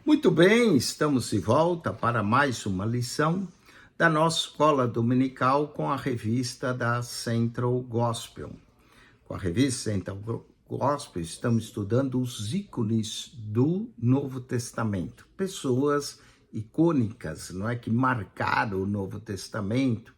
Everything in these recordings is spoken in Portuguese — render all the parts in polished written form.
Muito bem, estamos de volta para mais uma lição da nossa escola dominical com a revista da Central Gospel. Com a revista Central Gospel, estamos estudando os ícones do Novo Testamento. Pessoas icônicas, não é, que marcaram o Novo Testamento,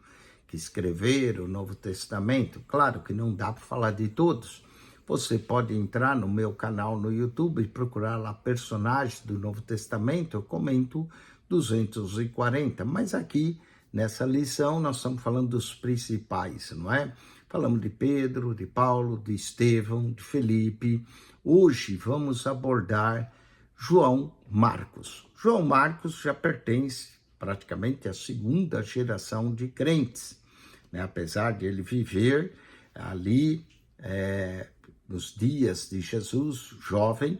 que escreveram o Novo Testamento. Claro que não dá para falar de todos. Você pode entrar no meu canal no YouTube e procurar lá personagens do Novo Testamento. Eu comento 240, mas aqui nessa lição nós estamos falando dos principais, não é? Falamos de Pedro, de Paulo, de Estevão, de Felipe. Hoje vamos abordar João Marcos. João Marcos já pertence praticamente à segunda geração de crentes, né? Apesar de ele viver ali nos dias de Jesus, jovem,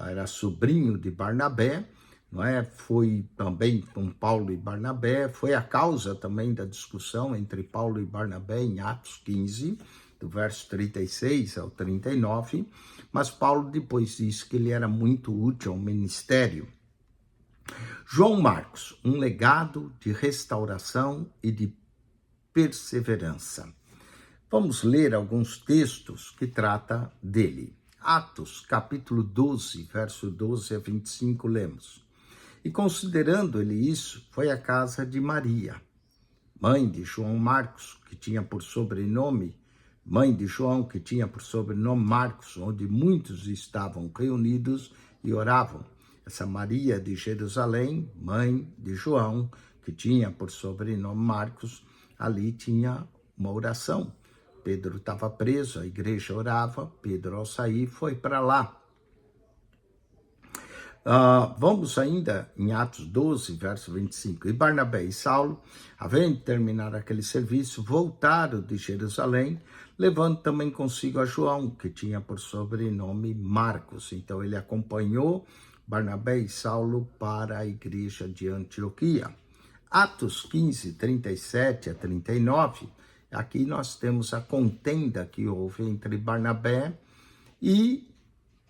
era sobrinho de Barnabé, não é? Foi também com Paulo e Barnabé, foi a causa também da discussão entre Paulo e Barnabé em Atos 15, do verso 36 ao 39, mas Paulo depois disse que ele era muito útil ao ministério. João Marcos, um legado de restauração e de perseverança. Vamos ler alguns textos que tratam dele. Atos, capítulo 12, verso 12 a 25, lemos. E considerando ele isso, foi à casa de Maria, mãe de João Marcos, que tinha por sobrenome, mãe de João, que tinha por sobrenome Marcos, onde muitos estavam reunidos e oravam. Essa Maria de Jerusalém, mãe de João, que tinha por sobrenome Marcos, ali tinha uma oração. Pedro estava preso, a igreja orava, Pedro ao sair foi para lá. Vamos ainda em Atos 12, verso 25. E Barnabé e Saulo, havendo terminado aquele serviço, voltaram de Jerusalém, levando também consigo a João, que tinha por sobrenome Marcos. Então ele acompanhou Barnabé e Saulo para a igreja de Antioquia. Atos 15, 37 a 39, aqui nós temos a contenda que houve entre Barnabé e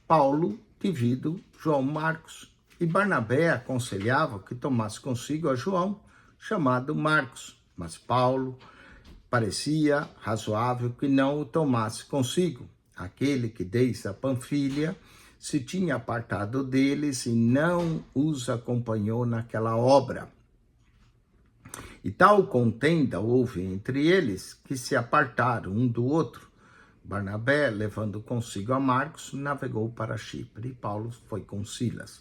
Paulo devido João Marcos. E Barnabé aconselhava que tomasse consigo a João, chamado Marcos, mas Paulo parecia razoável que não o tomasse consigo, aquele que desde a Panfilha se tinha apartado deles e não os acompanhou naquela obra. E tal contenda houve entre eles que se apartaram um do outro. Barnabé, levando consigo a Marcos, navegou para Chipre e Paulo foi com Silas.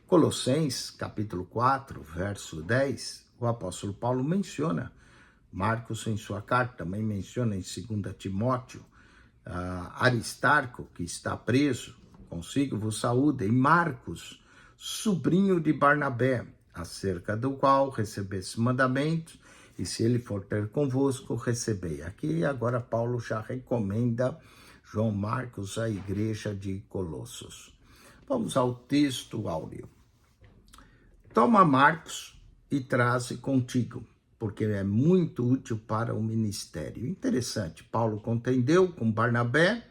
Colossenses, capítulo 4, verso 10, o apóstolo Paulo menciona Marcos em sua carta, também menciona em 2 Timóteo, Aristarco, que está preso, consigo vos saúde, e Marcos, sobrinho de Barnabé, acerca do qual recebesse mandamentos, e se ele for ter convosco, recebei. Aqui agora Paulo já recomenda João Marcos à igreja de Colossos. Vamos ao texto áureo. Toma Marcos e traze contigo, porque é muito útil para o ministério. Interessante, Paulo contendeu com Barnabé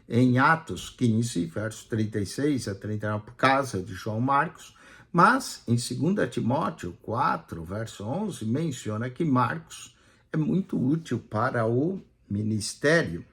em Atos 15, versos 36 a 39, por causa de João Marcos, mas em 2 Timóteo 4, verso 11, menciona que Marcos é muito útil para o ministério.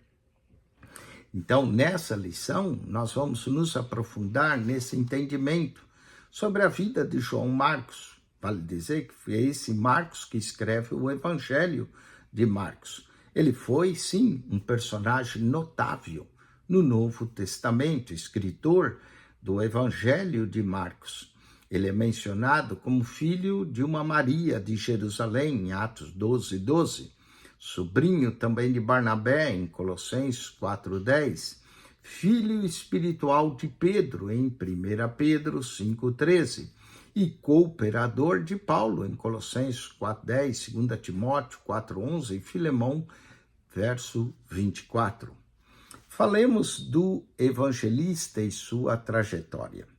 Então, nessa lição, nós vamos nos aprofundar nesse entendimento sobre a vida de João Marcos. Vale dizer que foi esse Marcos que escreve o Evangelho de Marcos. Ele foi, sim, um personagem notável no Novo Testamento, escritor do Evangelho de Marcos. Ele é mencionado como filho de uma Maria de Jerusalém, em Atos 12, 12. Sobrinho também de Barnabé, em Colossenses 4, 10. Filho espiritual de Pedro, em 1 Pedro 5, 13. E cooperador de Paulo, em Colossenses 4, 10, 2 Timóteo 4, 11 e Filemão, verso 24. Falemos do evangelista e sua trajetória.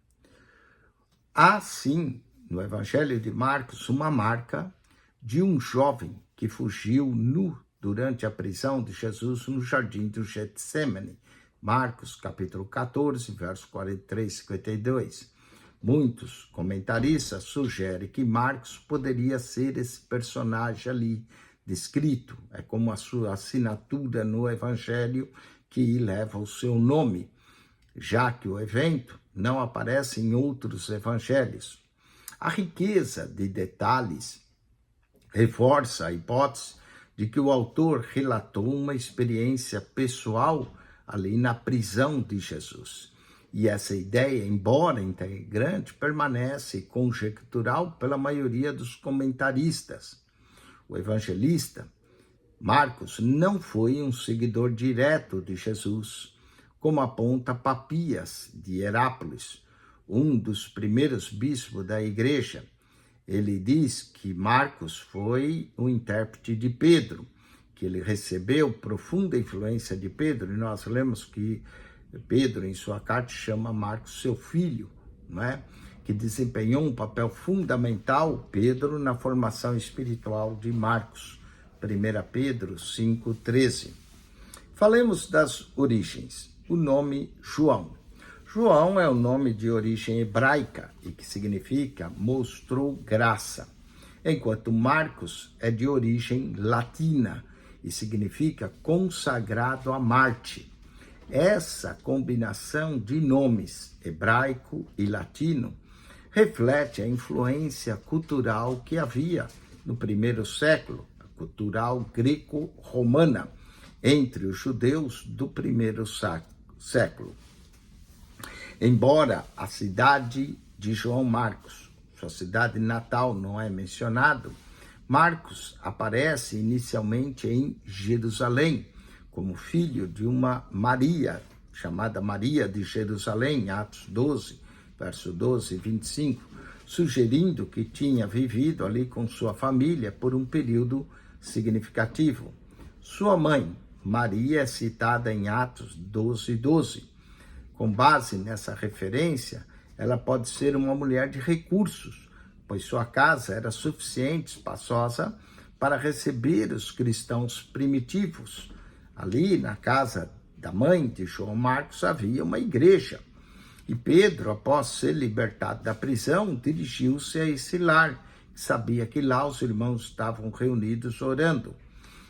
Há, sim, no Evangelho de Marcos, uma marca de um jovem que fugiu nu durante a prisão de Jesus no jardim do Getsêmani. Marcos, capítulo 14, verso 43 e 52. Muitos comentaristas sugerem que Marcos poderia ser esse personagem ali descrito. É como a sua assinatura no Evangelho que leva o seu nome, já que o evento não aparece em outros evangelhos. A riqueza de detalhes reforça a hipótese de que o autor relatou uma experiência pessoal ali na prisão de Jesus. E essa ideia, embora integrante, permanece conjectural pela maioria dos comentaristas. O evangelista Marcos não foi um seguidor direto de Jesus, como aponta Papias de Herápolis, um dos primeiros bispos da igreja. Ele diz que Marcos foi o intérprete de Pedro, que ele recebeu profunda influência de Pedro, e nós lemos que Pedro, em sua carta, chama Marcos seu filho, não é? Que desempenhou um papel fundamental, Pedro, na formação espiritual de Marcos. 1 Pedro 5,13. Falemos das origens. O nome João. João é um nome de origem hebraica e que significa mostrou graça, enquanto Marcos é de origem latina e significa consagrado a Marte. Essa combinação de nomes, hebraico e latino, reflete a influência cultural que havia no primeiro século, a cultural greco-romana, entre os judeus do primeiro século. Embora a cidade de João Marcos, sua cidade natal, não é mencionado, Marcos aparece inicialmente em Jerusalém, como filho de uma Maria, chamada Maria de Jerusalém, Atos 12, verso 12 e 25, sugerindo que tinha vivido ali com sua família por um período significativo. Sua mãe, Maria, é citada em Atos 12, 12. Com base nessa referência, ela pode ser uma mulher de recursos, pois sua casa era suficiente, espaçosa, para receber os cristãos primitivos. Ali, na casa da mãe de João Marcos, havia uma igreja. E Pedro, após ser libertado da prisão, dirigiu-se a esse lar. Sabia que lá os irmãos estavam reunidos orando.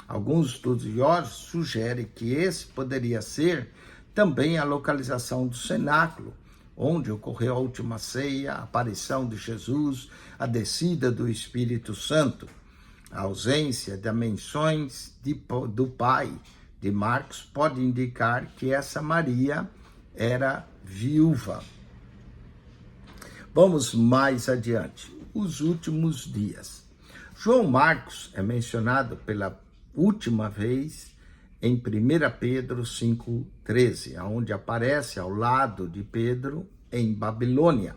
Alguns estudiosos sugerem que esse poderia ser também a localização do cenáculo, onde ocorreu a última ceia, a aparição de Jesus, a descida do Espírito Santo. A ausência de menções do pai de Marcos pode indicar que essa Maria era viúva. Vamos mais adiante. Os últimos dias. João Marcos é mencionado pela última vez em 1 Pedro 5,13, onde aparece ao lado de Pedro em Babilônia.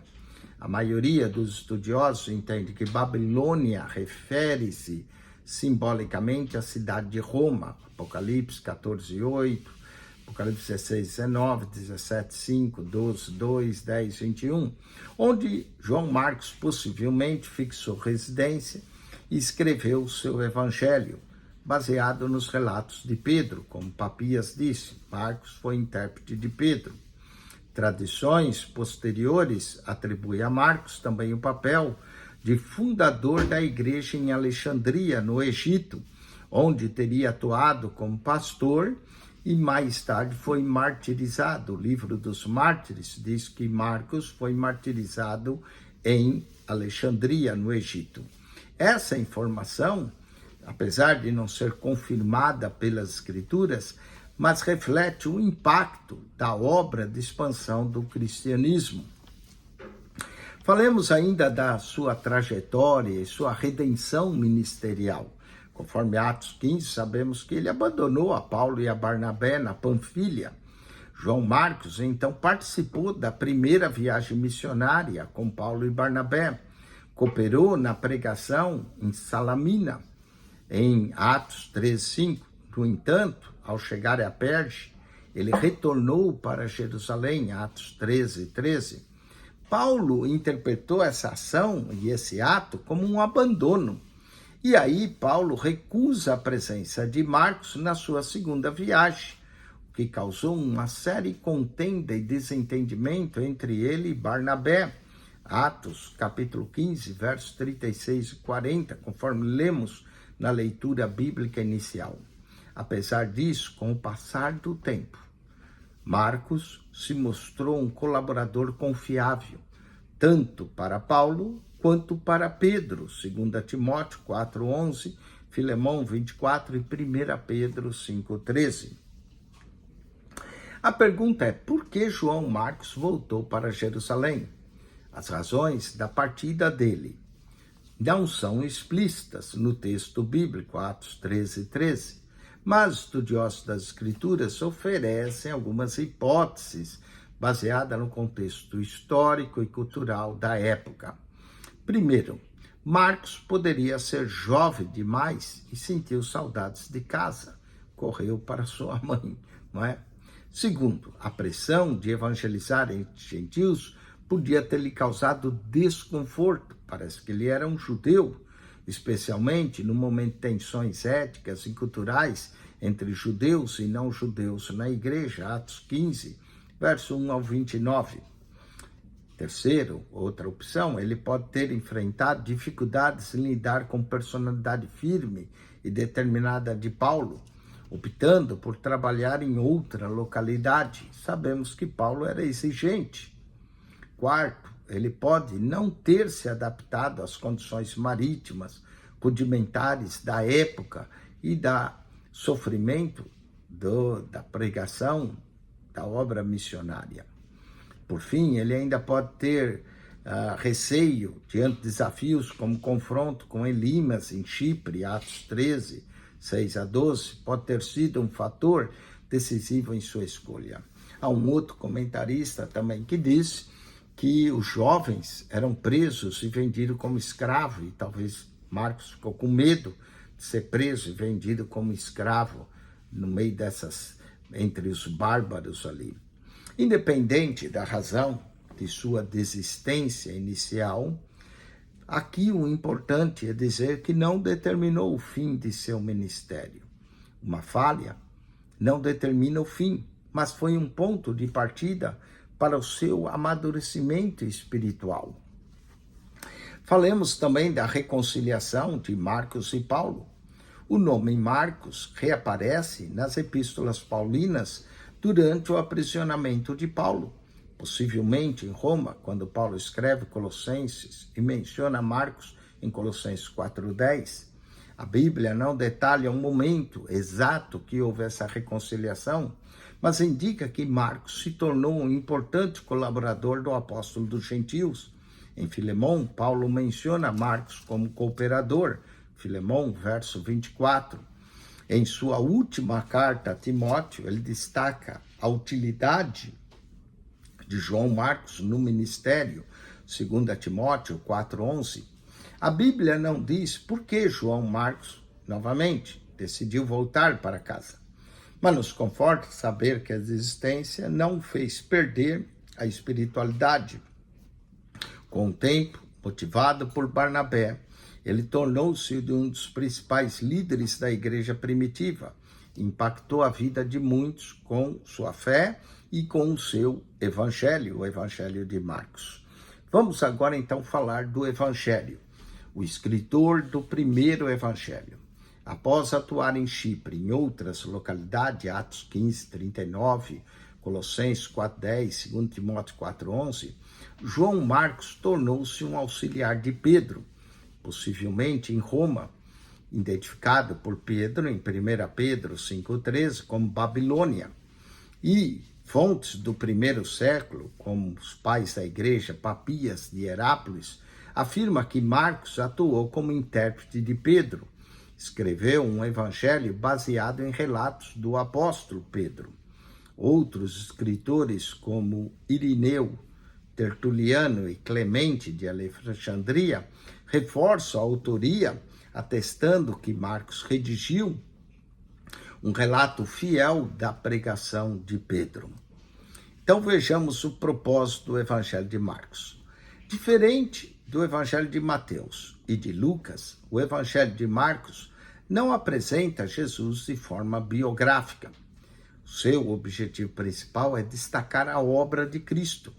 A maioria dos estudiosos entende que Babilônia refere-se simbolicamente à cidade de Roma, Apocalipse 14:8, Apocalipse 16:19, 17:5, 12:2, 10:21, onde João Marcos possivelmente fixou residência e escreveu o seu evangelho, baseado nos relatos de Pedro, como Papias disse. Marcos foi intérprete de Pedro. Tradições posteriores atribuem a Marcos também o papel de fundador da igreja em Alexandria, no Egito, onde teria atuado como pastor e mais tarde foi martirizado. O livro dos Mártires diz que Marcos foi martirizado em Alexandria, no Egito. Essa informação, apesar de não ser confirmada pelas escrituras, mas reflete o impacto da obra de expansão do cristianismo. Falemos ainda da sua trajetória e sua redenção ministerial. Conforme Atos 15, sabemos que ele abandonou a Paulo e a Barnabé na Panfilha. João Marcos, então, participou da primeira viagem missionária com Paulo e Barnabé. Cooperou na pregação em Salamina, em Atos 13:5. No entanto, ao chegar a Perge, ele retornou para Jerusalém, Atos 13:13. Paulo interpretou essa ação e esse ato como um abandono. E aí Paulo recusa a presença de Marcos na sua segunda viagem, o que causou uma séria contenda e desentendimento entre ele e Barnabé. Atos, capítulo 15, versos 36 e 40, conforme lemos na leitura bíblica inicial. Apesar disso, com o passar do tempo, Marcos se mostrou um colaborador confiável, tanto para Paulo quanto para Pedro, 2 Timóteo 4:11, Filemão 24 e 1 Pedro 5:13. A pergunta é: por que João Marcos voltou para Jerusalém? As razões da partida dele não são explícitas no texto bíblico, Atos 13:13, mas estudiosos das Escrituras oferecem algumas hipóteses baseadas no contexto histórico e cultural da época. Primeiro, Marcos poderia ser jovem demais e sentiu saudades de casa. Correu para sua mãe, não é? Segundo, a pressão de evangelizar entre gentios podia ter lhe causado desconforto. Parece que ele era um judeu, especialmente no momento de tensões éticas e culturais entre judeus e não judeus na igreja, Atos 15, verso 1 ao 29. Terceiro, outra opção, ele pode ter enfrentado dificuldades em lidar com personalidade firme e determinada de Paulo, optando por trabalhar em outra localidade. Sabemos que Paulo era exigente. Quarto, ele pode não ter se adaptado às condições marítimas, rudimentares da época e da sofrimento da pregação, da obra missionária. Por fim, ele ainda pode ter receio diante de desafios como confronto com Elimas em Chipre, Atos 13, 6-12, pode ter sido um fator decisivo em sua escolha. Há um outro comentarista também que disse que os jovens eram presos e vendidos como escravo, e talvez Marcos ficou com medo de ser preso e vendido como escravo no meio entre os bárbaros ali. Independente da razão de sua desistência inicial, aqui o importante é dizer que não determinou o fim de seu ministério. Uma falha não determina o fim, mas foi um ponto de partida para o seu amadurecimento espiritual. Falemos também da reconciliação de Marcos e Paulo. O nome Marcos reaparece nas epístolas paulinas durante o aprisionamento de Paulo, possivelmente em Roma, quando Paulo escreve Colossenses e menciona Marcos em Colossenses 4:10. A Bíblia não detalha o momento exato que houve essa reconciliação, mas indica que Marcos se tornou um importante colaborador do apóstolo dos gentios. Em Filemão, Paulo menciona Marcos como cooperador, Filemão, verso 24. Em sua última carta a Timóteo, ele destaca a utilidade de João Marcos no ministério, 2 Timóteo 4:11. A Bíblia não diz por que João Marcos, novamente, decidiu voltar para casa, mas nos conforta saber que a desistência não o fez perder a espiritualidade. Com o tempo, motivado por Barnabé, ele tornou-se um dos principais líderes da igreja primitiva, impactou a vida de muitos com sua fé e com o seu evangelho, o evangelho de Marcos. Vamos agora então falar do evangelho, o escritor do primeiro evangelho. Após atuar em Chipre e em outras localidades, Atos 15:39, Colossenses 4:10, 2 Timóteo 4:11, João Marcos tornou-se um auxiliar de Pedro, possivelmente em Roma, identificado por Pedro em 1 Pedro 5:13 como Babilônia. E fontes do primeiro século, como os pais da igreja, Papias de Herápolis, afirma que Marcos atuou como intérprete de Pedro. Escreveu um evangelho baseado em relatos do apóstolo Pedro. Outros escritores, como Irineu, Tertuliano e Clemente de Alexandria, reforçam a autoria, atestando que Marcos redigiu um relato fiel da pregação de Pedro. Então vejamos o propósito do Evangelho de Marcos. Diferente do Evangelho de Mateus e de Lucas, o Evangelho de Marcos não apresenta Jesus de forma biográfica. Seu objetivo principal é destacar a obra de Cristo,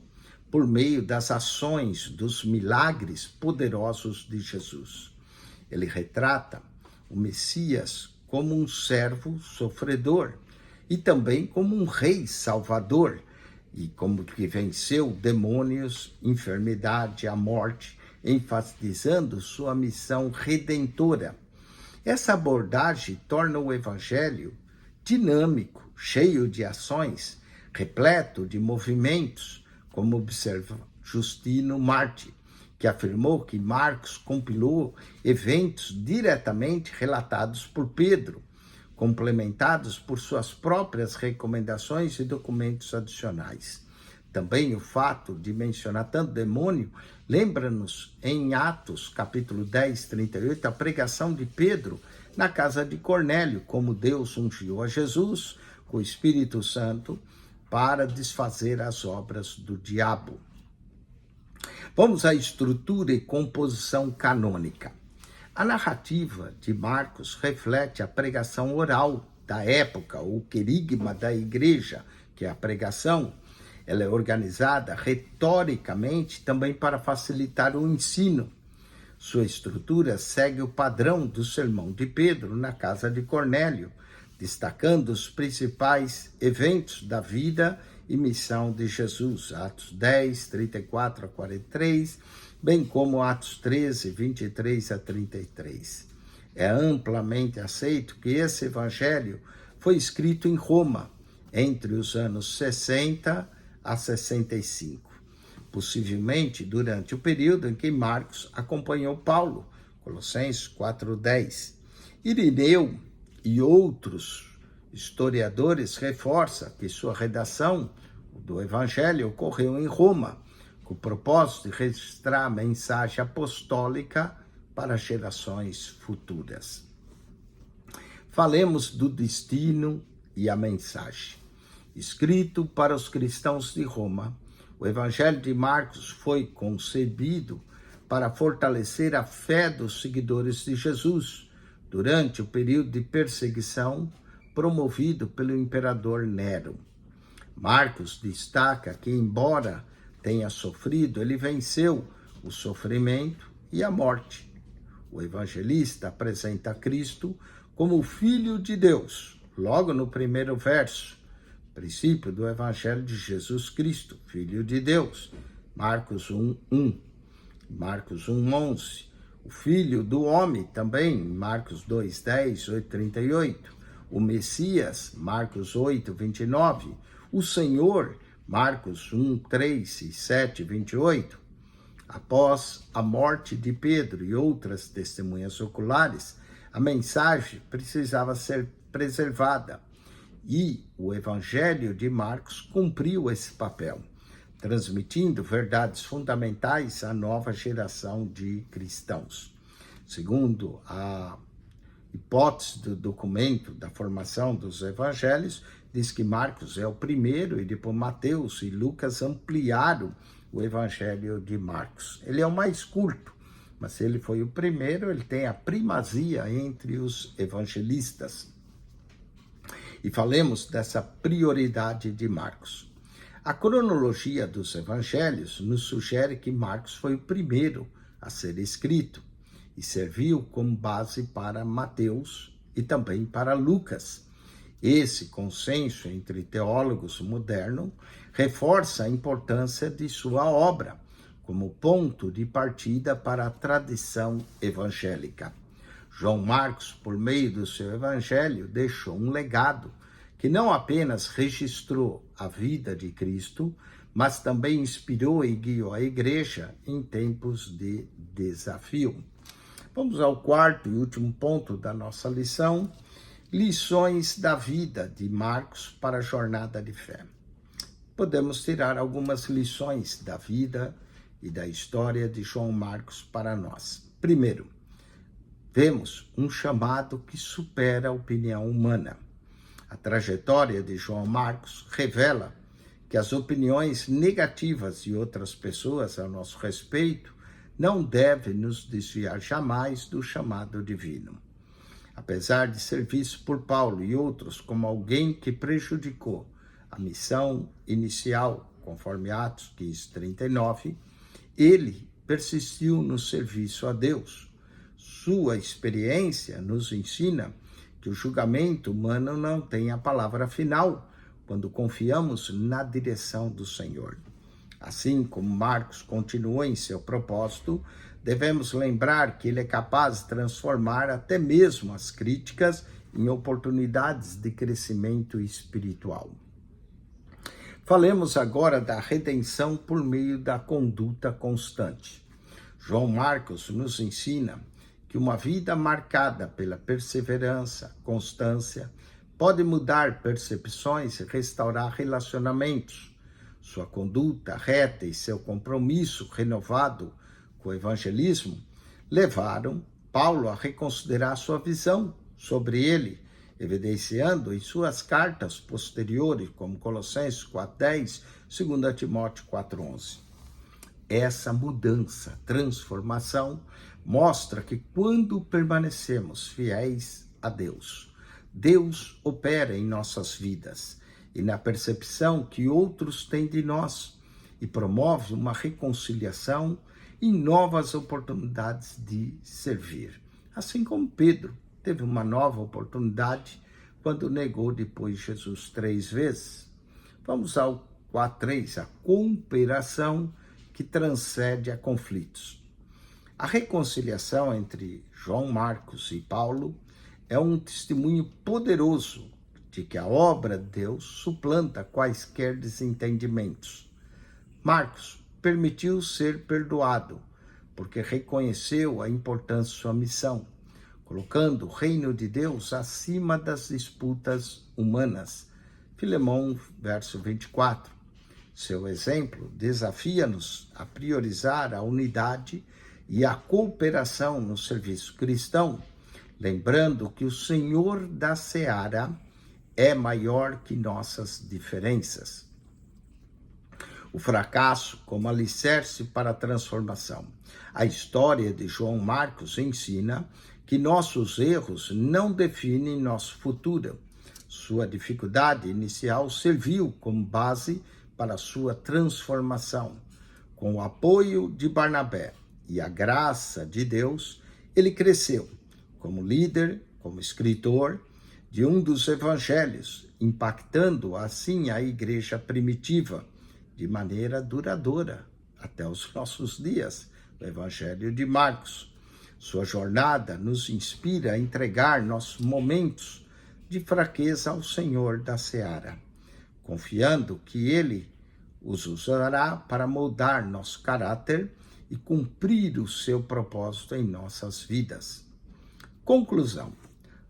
por meio das ações, dos milagres poderosos de Jesus. Ele retrata o Messias como um servo sofredor e também como um rei salvador, e como que venceu demônios, enfermidade, a morte, enfatizando sua missão redentora. Essa abordagem torna o evangelho dinâmico, cheio de ações, repleto de movimentos, como observa Justino Martí, que afirmou que Marcos compilou eventos diretamente relatados por Pedro, complementados por suas próprias recomendações e documentos adicionais. Também o fato de mencionar tanto demônio lembra-nos em Atos, capítulo 10, 38, a pregação de Pedro na casa de Cornélio, como Deus ungiu a Jesus com o Espírito Santo para desfazer as obras do diabo. Vamos à estrutura e composição canônica. A narrativa de Marcos reflete a pregação oral da época, o querigma da igreja, que é a pregação. Ela é organizada retoricamente também para facilitar o ensino. Sua estrutura segue o padrão do sermão de Pedro na casa de Cornélio, destacando os principais eventos da vida e missão de Jesus, Atos 10, 34 a 43, bem como Atos 13, 23 a 33. É amplamente aceito que esse evangelho foi escrito em Roma, entre os anos 60 a 65, possivelmente durante o período em que Marcos acompanhou Paulo, Colossenses 4:10. Irineu e outros historiadores reforçam que sua redação do Evangelho ocorreu em Roma, com o propósito de registrar a mensagem apostólica para gerações futuras. Falemos do destino e a mensagem. Escrito para os cristãos de Roma, o Evangelho de Marcos foi concebido para fortalecer a fé dos seguidores de Jesus durante o período de perseguição promovido pelo imperador Nero. Marcos destaca que, embora tenha sofrido, ele venceu o sofrimento e a morte. O evangelista apresenta Cristo como o Filho de Deus, logo no primeiro verso, princípio do Evangelho de Jesus Cristo, Filho de Deus, Marcos 1:1, Marcos 1:11, o Filho do Homem também, Marcos 2:10, 8:38, o Messias, Marcos 8:29, o Senhor, Marcos 1:3 e 7:28. Após a morte de Pedro e outras testemunhas oculares, a mensagem precisava ser preservada. E o Evangelho de Marcos cumpriu esse papel, transmitindo verdades fundamentais à nova geração de cristãos. Segundo a hipótese do documento da formação dos evangelhos, diz que Marcos é o primeiro e depois Mateus e Lucas ampliaram o Evangelho de Marcos. Ele é o mais curto, mas se ele foi o primeiro, ele tem a primazia entre os evangelistas. E falemos dessa prioridade de Marcos. A cronologia dos evangelhos nos sugere que Marcos foi o primeiro a ser escrito e serviu como base para Mateus e também para Lucas. Esse consenso entre teólogos modernos reforça a importância de sua obra como ponto de partida para a tradição evangélica. João Marcos, por meio do seu evangelho, deixou um legado que não apenas registrou a vida de Cristo, mas também inspirou e guiou a igreja em tempos de desafio. Vamos ao quarto e último ponto da nossa lição: lições da vida de Marcos para a jornada de fé. Podemos tirar algumas lições da vida e da história de João Marcos para nós. Primeiro, vemos um chamado que supera a opinião humana. A trajetória de João Marcos revela que as opiniões negativas de outras pessoas a nosso respeito não devem nos desviar jamais do chamado divino. Apesar de ser visto por Paulo e outros como alguém que prejudicou a missão inicial conforme Atos 15:39, ele persistiu no serviço a Deus. Sua experiência nos ensina que o julgamento humano não tem a palavra final quando confiamos na direção do Senhor. Assim como Marcos continuou em seu propósito, devemos lembrar que ele é capaz de transformar até mesmo as críticas em oportunidades de crescimento espiritual. Falemos agora da redenção por meio da conduta constante. João Marcos nos ensina que uma vida marcada pela perseverança, constância, pode mudar percepções e restaurar relacionamentos. Sua conduta reta e seu compromisso renovado com o evangelismo levaram Paulo a reconsiderar sua visão sobre ele, evidenciando em suas cartas posteriores, como Colossenses 4:10, 2 Timóteo 4:11. Essa mudança, transformação, mostra que quando permanecemos fiéis a Deus, Deus opera em nossas vidas e na percepção que outros têm de nós e promove uma reconciliação e novas oportunidades de servir. Assim como Pedro teve uma nova oportunidade quando negou depois Jesus 3 vezes. Vamos ao 4:3, a cooperação que transcende a conflitos. A reconciliação entre João Marcos e Paulo é um testemunho poderoso de que a obra de Deus suplanta quaisquer desentendimentos. Marcos permitiu ser perdoado porque reconheceu a importância de sua missão, colocando o reino de Deus acima das disputas humanas. Filemão, verso 24. Seu exemplo desafia-nos a priorizar a unidade e a cooperação no serviço cristão, lembrando que o Senhor da Seara é maior que nossas diferenças. O fracasso como alicerce para a transformação. A história de João Marcos ensina que nossos erros não definem nosso futuro. Sua dificuldade inicial serviu como base para sua transformação. Com o apoio de Barnabé e a graça de Deus, ele cresceu como líder, como escritor de um dos evangelhos, impactando assim a igreja primitiva de maneira duradoura até os nossos dias, o Evangelho de Marcos. Sua jornada nos inspira a entregar nossos momentos de fraqueza ao Senhor da Seara, confiando que Ele os usará para moldar nosso caráter e cumprir o seu propósito em nossas vidas. Conclusão: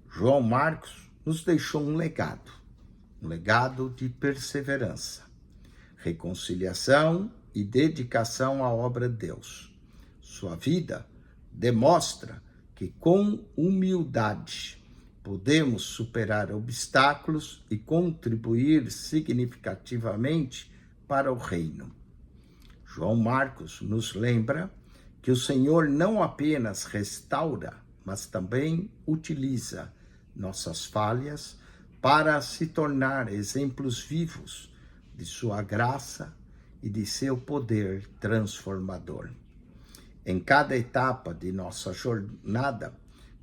João Marcos nos deixou um legado de perseverança, reconciliação e dedicação à obra de Deus. Sua vida demonstra que com humildade podemos superar obstáculos e contribuir significativamente para o reino. João Marcos nos lembra que o Senhor não apenas restaura, mas também utiliza nossas falhas para se tornar exemplos vivos de sua graça e de seu poder transformador. Em cada etapa de nossa jornada,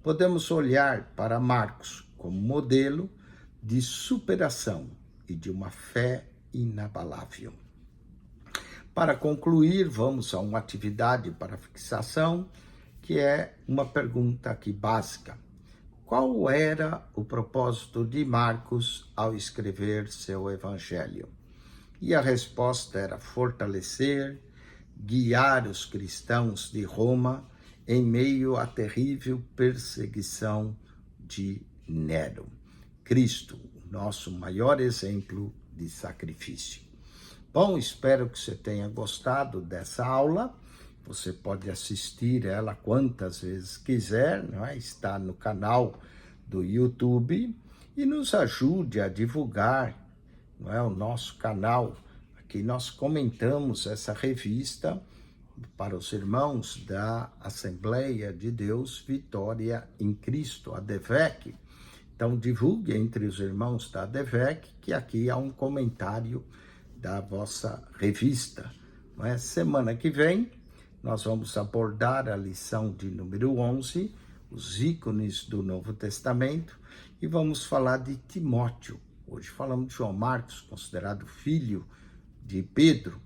podemos olhar para Marcos como modelo de superação e de uma fé inabalável. Para concluir, vamos a uma atividade para fixação, que é uma pergunta aqui básica. Qual era o propósito de Marcos ao escrever seu evangelho? E a resposta era fortalecer, guiar os cristãos de Roma em meio à terrível perseguição de Nero. Cristo, nosso maior exemplo de sacrifício. Bom, espero que você tenha gostado dessa aula. Você pode assistir ela quantas vezes quiser, não é? Está no canal do YouTube e nos ajude a divulgar, não é, o nosso canal. Aqui nós comentamos essa revista para os irmãos da Assembleia de Deus Vitória em Cristo, a ADVEC. Então divulgue entre os irmãos da ADVEC que aqui há um comentário da vossa revista. Não é? Semana que vem, nós vamos abordar a lição de número 11, os ícones do Novo Testamento, e vamos falar de Timóteo. Hoje falamos de João Marcos, considerado filho de Pedro,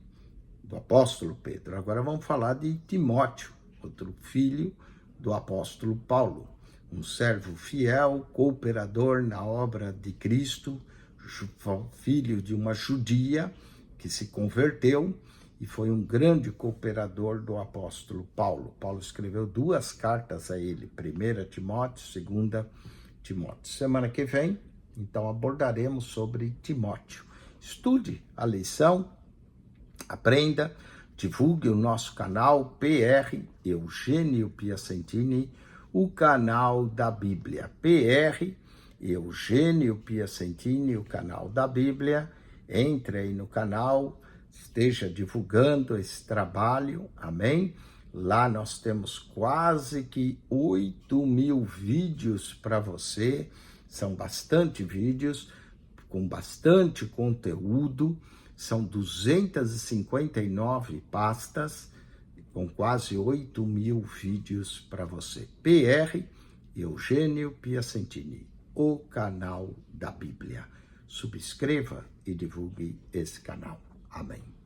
do apóstolo Pedro. Agora vamos falar de Timóteo, outro filho do apóstolo Paulo, um servo fiel, cooperador na obra de Cristo, filho de uma judia que se converteu e foi um grande cooperador do apóstolo Paulo. Paulo escreveu 2 cartas a ele, 1 Timóteo, 2 Timóteo. Semana que vem, então, abordaremos sobre Timóteo. Estude a lição, aprenda, divulgue o nosso canal PR Eugênio Piacentini, o canal da Bíblia. PR Eugênio Piacentini, o canal da Bíblia. Entre aí no canal, esteja divulgando esse trabalho, amém? Lá nós temos quase que 8.000 vídeos para você, são bastante vídeos, com bastante conteúdo, são 259 pastas, com quase 8.000 vídeos para você. PR Eugênio Piacentini, o canal da Bíblia. Subscreva e divulgue esse canal. Amém.